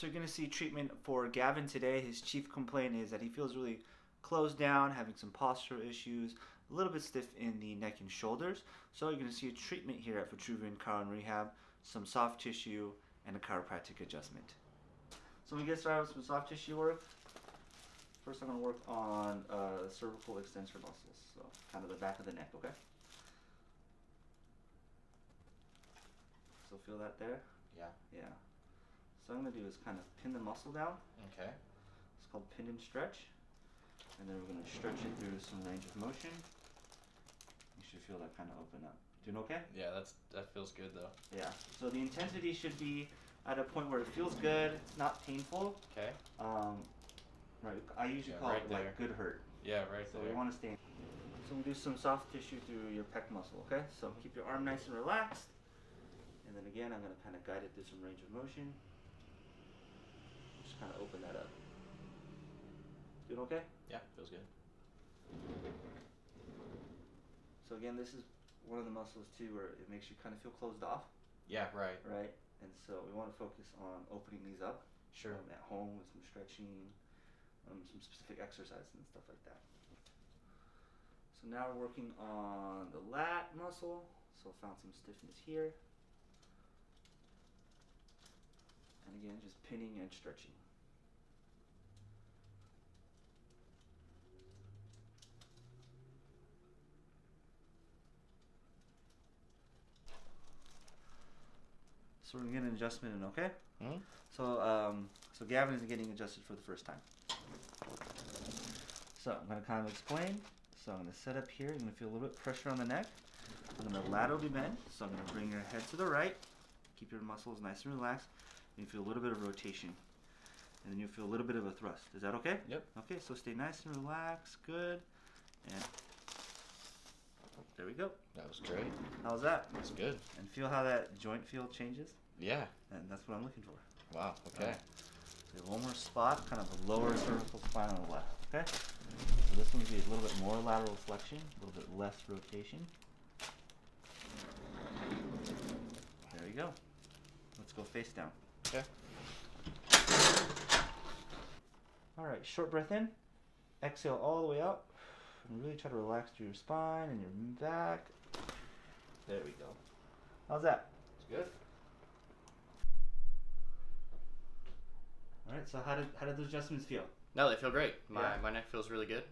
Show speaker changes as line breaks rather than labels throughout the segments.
So you're going to see treatment for Gavin today. His chief complaint is that he feels really closed down, having some postural issues, a little bit stiff in the neck and shoulders. So you're going to see a treatment here at Vitruvian Chiro and Rehab, some soft tissue, and a chiropractic adjustment. So we get started with some soft tissue work. First I'm going to work on cervical extensor muscles, so kind of the back of the neck, okay? So feel that there?
Yeah.
Yeah. So what I'm going to do is kind of pin the muscle down.
Okay.
It's called pin and stretch. And then we're going to stretch it through some range of motion. You should feel that kind of open up. Doing okay?
Yeah, that feels good though.
Yeah. So the intensity should be at a point where it feels good, not painful.
Okay.
Right. I usually call
right
it
there.
like good hurt.
Yeah, right
So
there.
we want to stay. So we do some soft tissue through your pec muscle. Okay. So keep your arm nice and relaxed. And then again, I'm going to kind of guide it through some range of motion. Just kind of open that up. Doing okay?
Yeah, feels good.
So again, this is one of the muscles too where it makes you kind of feel closed off.
Yeah, right.
Right? And so we want to focus on opening these up.
Sure.
At home with some stretching, some specific exercises and stuff like that. So now we're working on the lat muscle. So found some stiffness here. And again, just pinning and stretching. So we're getting an adjustment in, okay?
Mm-hmm.
So Gavin is getting adjusted for the first time. So I'm going to kind of explain. So I'm going to set up here. You're going to feel a little bit of pressure on the neck. I'm going to laterally bend. So I'm going to bring your head to the right. Keep your muscles nice and relaxed. And you feel a little bit of rotation. And then you feel a little bit of a thrust. Is that okay?
Yep.
Okay, so stay nice and relaxed. Good. And there we go.
That was great.
How's that?
That's good.
And feel how that joint feel changes?
Yeah.
And that's what I'm looking for.
Wow. Okay.
So one more spot, kind of a lower cervical spine on the left. Okay? So this one's going to be a little bit more lateral flexion, a little bit less rotation. There you go. Let's go face down.
Okay.
Alright, short breath in. Exhale all the way out. And really try to relax through your spine and your back. There we go. How's that?
It's good.
Alright, so how did those adjustments feel?
No, they feel great. My
Yeah.
my neck feels really good.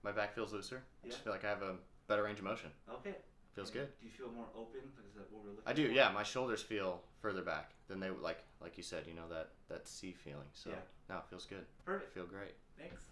My back feels looser. I just
Yeah.
feel like I have a better range of motion.
Okay.
Feels
And
good.
Do you feel more open? Is that what we're looking
I do.
for?
Yeah, my shoulders feel further back than they like you said. You know that C feeling. So
Yeah.
now it feels good.
Perfect.
I feel great.
Thanks.